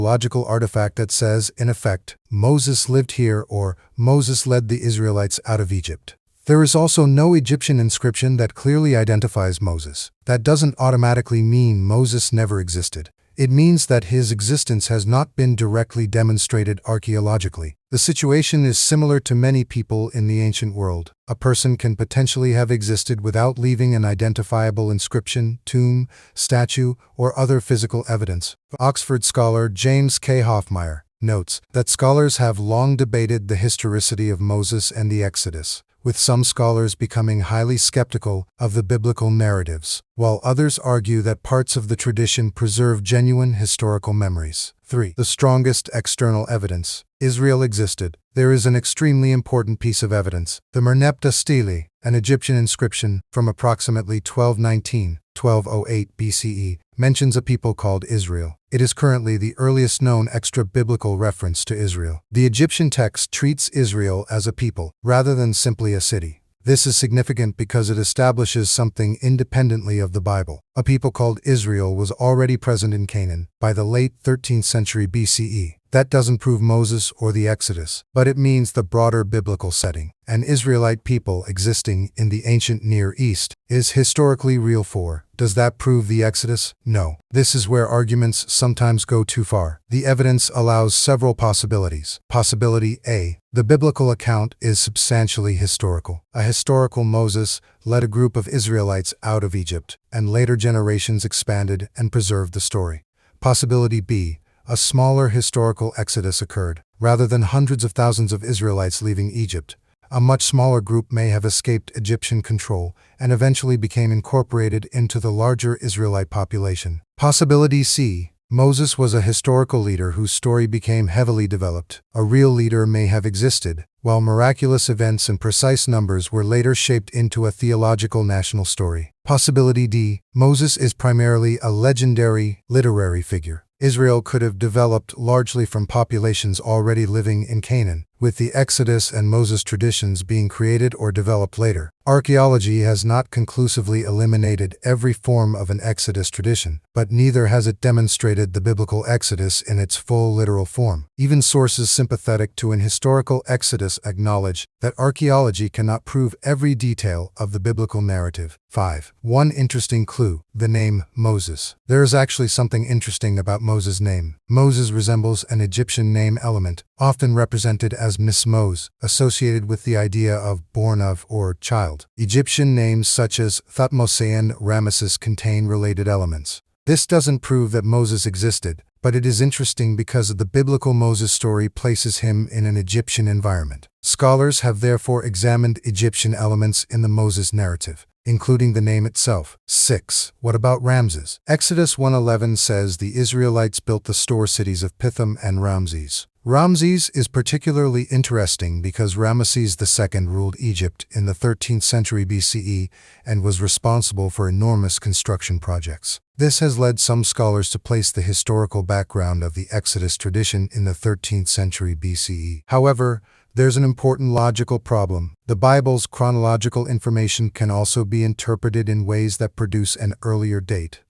archaeological artifact that says, in effect, Moses lived here or Moses led the Israelites out of Egypt. There is also no Egyptian inscription that clearly identifies Moses. That doesn't automatically mean Moses never existed. It means that his existence has not been directly demonstrated archaeologically. The situation is similar to many people in the ancient world. A person can potentially have existed without leaving an identifiable inscription, tomb, statue, or other physical evidence. Oxford scholar James K. Hoffmeyer notes that scholars have long debated the historicity of Moses and the Exodus, with some scholars becoming highly skeptical of the biblical narratives, while others argue that parts of the tradition preserve genuine historical memories. 3. The strongest external evidence. Israel existed. There is an extremely important piece of evidence. The Merneptah Stele, an Egyptian inscription from approximately 1208 BCE, mentions a people called Israel. It is currently the earliest known extra-biblical reference to Israel. The Egyptian text treats Israel as a people, rather than simply a city. This is significant because it establishes something independently of the Bible. A people called Israel was already present in Canaan by the late 13th century BCE. That doesn't prove Moses or the Exodus, but it means the broader biblical setting. An Israelite people existing in the ancient Near East is historically real. Does that prove the Exodus? No. This is where arguments sometimes go too far. The evidence allows several possibilities. Possibility A. The biblical account is substantially historical. A historical Moses led a group of Israelites out of Egypt, and later generations expanded and preserved the story. Possibility B. A smaller historical exodus occurred. Rather than hundreds of thousands of Israelites leaving Egypt, a much smaller group may have escaped Egyptian control and eventually became incorporated into the larger Israelite population. Possibility C. Moses was a historical leader whose story became heavily developed. A real leader may have existed, while miraculous events and precise numbers were later shaped into a theological national story. Possibility D. Moses is primarily a legendary, literary figure. Israel could have developed largely from populations already living in Canaan, with the Exodus and Moses traditions being created or developed later. Archaeology has not conclusively eliminated every form of an Exodus tradition, but neither has it demonstrated the biblical Exodus in its full literal form. Even sources sympathetic to an historical Exodus acknowledge that archaeology cannot prove every detail of the biblical narrative. 5. One interesting clue: the name Moses. There is actually something interesting about Moses' name. Moses resembles an Egyptian name element, often represented as Mismos, associated with the idea of born of or child. Egyptian names such as Thutmose and Ramesses contain related elements. This doesn't prove that Moses existed, but it is interesting because the biblical Moses story places him in an Egyptian environment. Scholars have therefore examined Egyptian elements in the Moses narrative, including the name itself. 6. What about Ramses? Exodus 1:11 says the Israelites built the store cities of Pithom and Ramses. Ramses is particularly interesting because Ramesses II ruled Egypt in the 13th century BCE and was responsible for enormous construction projects. This has led some scholars to place the historical background of the Exodus tradition in the 13th century BCE. However, there's an important logical problem. The Bible's chronological information can also be interpreted in ways that produce an earlier date.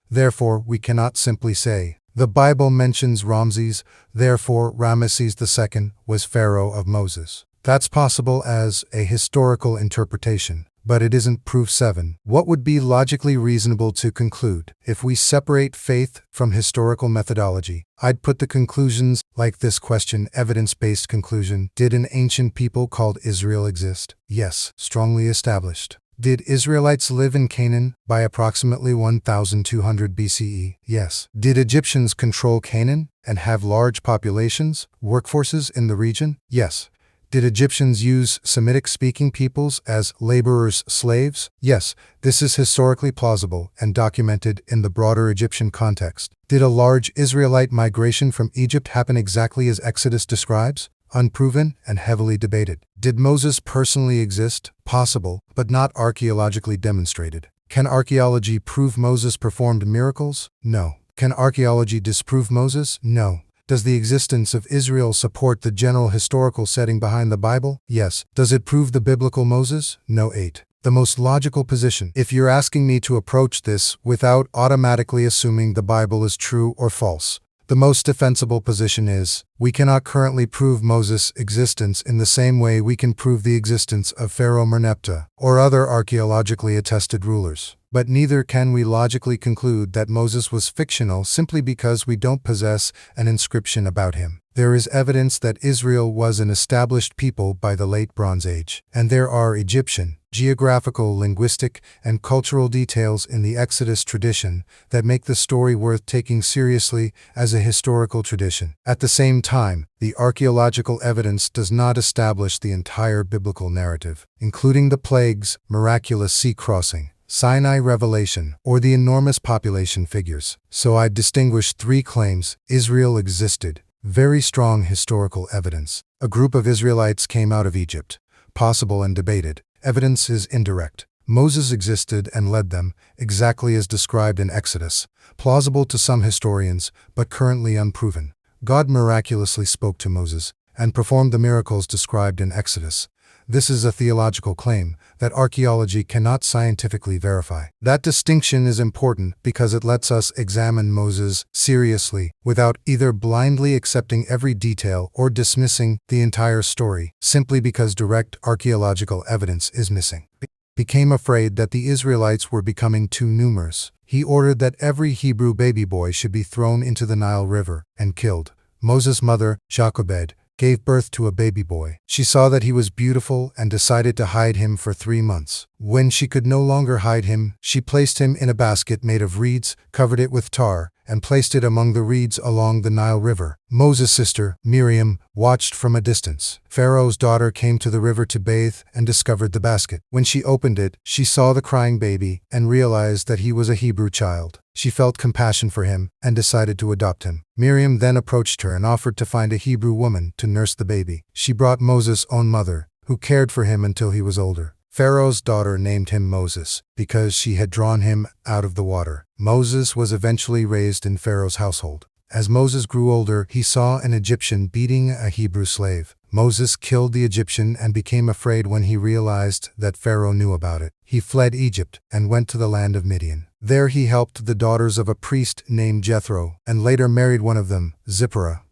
Therefore, we cannot simply say, the Bible mentions Ramses, therefore Ramesses II was pharaoh of Moses. That's possible as a historical interpretation, but it isn't proof. 7. What would be logically reasonable to conclude? If we separate faith from historical methodology, I'd put the conclusions like this question: evidence-based conclusion. Did an ancient people called Israel exist? Yes, strongly established. Did Israelites live in Canaan by approximately 1200 BCE? Yes. Did Egyptians control Canaan and have large populations, workforces in the region? Yes. Did Egyptians use Semitic-speaking peoples as laborers, slaves? Yes, this is historically plausible and documented in the broader Egyptian context. Did a large Israelite migration from Egypt happen exactly as Exodus describes? Unproven and heavily debated. Did Moses personally exist? Possible, but not archaeologically demonstrated. Can archaeology prove Moses performed miracles? No. Can archaeology disprove Moses? No. Does the existence of Israel support the general historical setting behind the Bible? Yes. Does it prove the biblical Moses? No. 8. The most logical position. If you're asking me to approach this without automatically assuming the Bible is true or false, The most defensible position is, we cannot currently prove Moses' existence in the same way we can prove the existence of Pharaoh Merneptah or other archaeologically attested rulers. But neither can we logically conclude that Moses was fictional simply because we don't possess an inscription about him. There is evidence that Israel was an established people by the late Bronze Age, and there are Egyptian, geographical, linguistic, and cultural details in the Exodus tradition that make the story worth taking seriously as a historical tradition. At the same time, the archaeological evidence does not establish the entire biblical narrative, including the plagues, miraculous sea crossing, Sinai revelation, or the enormous population figures. So I'd distinguish three claims: Israel existed, very strong historical evidence. A group of Israelites came out of Egypt, possible and debated. Evidence is indirect. Moses existed and led them, exactly as described in Exodus, plausible to some historians, but currently unproven. God miraculously spoke to Moses and performed the miracles described in Exodus. This is a theological claim that archaeology cannot scientifically verify. That distinction is important because it lets us examine Moses seriously without either blindly accepting every detail or dismissing the entire story simply because direct archaeological evidence is missing. He became afraid that the Israelites were becoming too numerous. He ordered that every Hebrew baby boy should be thrown into the Nile River and killed. Moses' mother, Jochebed, gave birth to a baby boy. She saw that he was beautiful and decided to hide him for 3 months. When she could no longer hide him, she placed him in a basket made of reeds, covered it with tar, and placed it among the reeds along the Nile River. Moses' sister, Miriam, watched from a distance. Pharaoh's daughter came to the river to bathe and discovered the basket. When she opened it, she saw the crying baby and realized that he was a Hebrew child. She felt compassion for him and decided to adopt him. Miriam then approached her and offered to find a Hebrew woman to nurse the baby. She brought Moses' own mother, who cared for him until he was older. Pharaoh's daughter named him Moses because she had drawn him out of the water. Moses was eventually raised in Pharaoh's household. As Moses grew older, he saw an Egyptian beating a Hebrew slave. Moses killed the Egyptian and became afraid when he realized that Pharaoh knew about it. He fled Egypt and went to the land of Midian. There he helped the daughters of a priest named Jethro and later married one of them, Zipporah.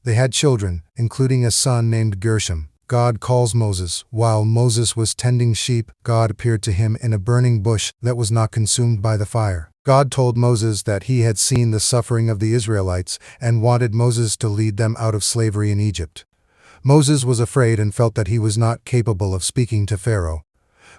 They had children, including a son named Gershom. God calls Moses. While Moses was tending sheep, God appeared to him in a burning bush that was not consumed by the fire. God told Moses that he had seen the suffering of the Israelites and wanted Moses to lead them out of slavery in Egypt. Moses was afraid and felt that he was not capable of speaking to Pharaoh.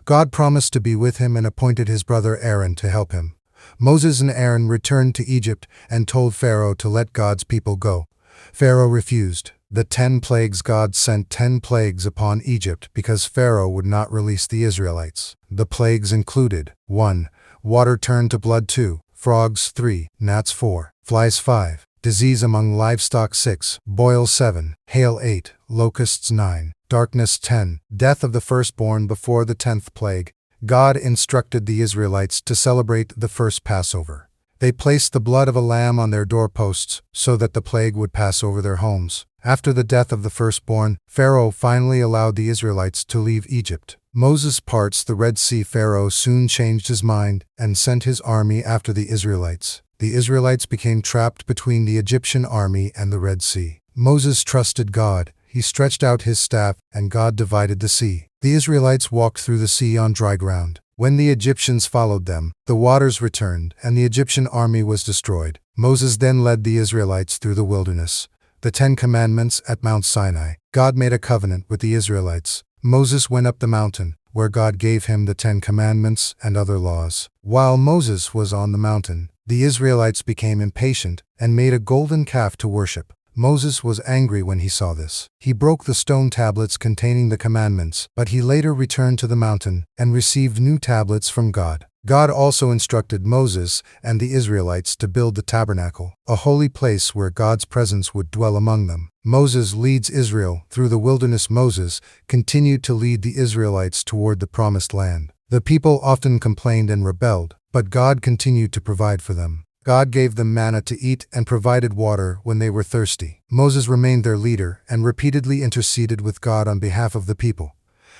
God promised to be with him and appointed his brother Aaron to help him. Moses and Aaron returned to Egypt and told Pharaoh to let God's people go. Pharaoh refused. The 10 plagues: God sent 10 plagues upon Egypt because Pharaoh would not release the Israelites. The plagues included: 1. Water turned to blood. 2. Frogs. 3. Gnats. 4. Flies. 5. Disease among livestock. 6. Boils. 7. Hail. 8. Locusts. 9. Darkness. 10. Death of the firstborn. Before the 10th plague, God instructed the Israelites to celebrate the first Passover. They placed the blood of a lamb on their doorposts so that the plague would pass over their homes. After the death of the firstborn, Pharaoh finally allowed the Israelites to leave Egypt. Moses parts the Red Sea. Pharaoh soon changed his mind and sent his army after the Israelites. The Israelites became trapped between the Egyptian army and the Red Sea. Moses trusted God. He stretched out his staff, and God divided the sea. The Israelites walked through the sea on dry ground. When the Egyptians followed them, the waters returned, and the Egyptian army was destroyed. Moses then led the Israelites through the wilderness. The 10 Commandments at Mount Sinai. God made a covenant with the Israelites. Moses went up the mountain, where God gave him the 10 Commandments and other laws. While Moses was on the mountain, the Israelites became impatient and made a golden calf to worship. Moses was angry when he saw this. He broke the stone tablets containing the commandments, but he later returned to the mountain and received new tablets from God. God also instructed Moses and the Israelites to build the tabernacle, a holy place where God's presence would dwell among them. Moses leads Israel through the wilderness. Moses continued to lead the Israelites toward the promised land. The people often complained and rebelled, but God continued to provide for them. God gave them manna to eat and provided water when they were thirsty. Moses remained their leader and repeatedly interceded with God on behalf of the people.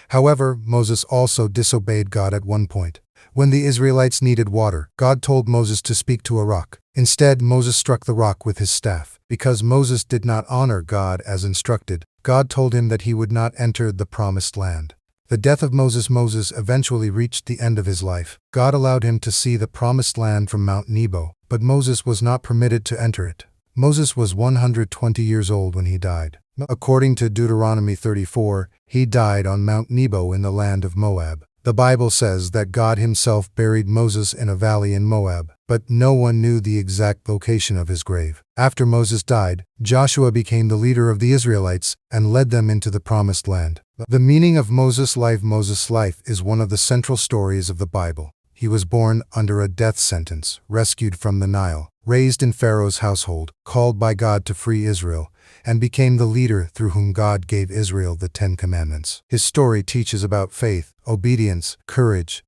However, Moses also disobeyed God at one point. When the Israelites needed water, God told Moses to speak to a rock. Instead, Moses struck the rock with his staff. Because Moses did not honor God as instructed, God told him that he would not enter the promised land. The death of Moses eventually reached the end of his life. God allowed him to see the promised land from Mount Nebo, but Moses was not permitted to enter it. Moses was 120 years old when he died. According to Deuteronomy 34, he died on Mount Nebo in the land of Moab. The Bible says that God himself buried Moses in a valley in Moab, but no one knew the exact location of his grave. After Moses died, Joshua became the leader of the Israelites and led them into the promised land. The meaning of Moses' life is one of the central stories of the Bible. He was born under a death sentence, rescued from the Nile, raised in Pharaoh's household, called by God to free Israel, and became the leader through whom God gave Israel the 10 Commandments. His story teaches about faith, obedience, courage,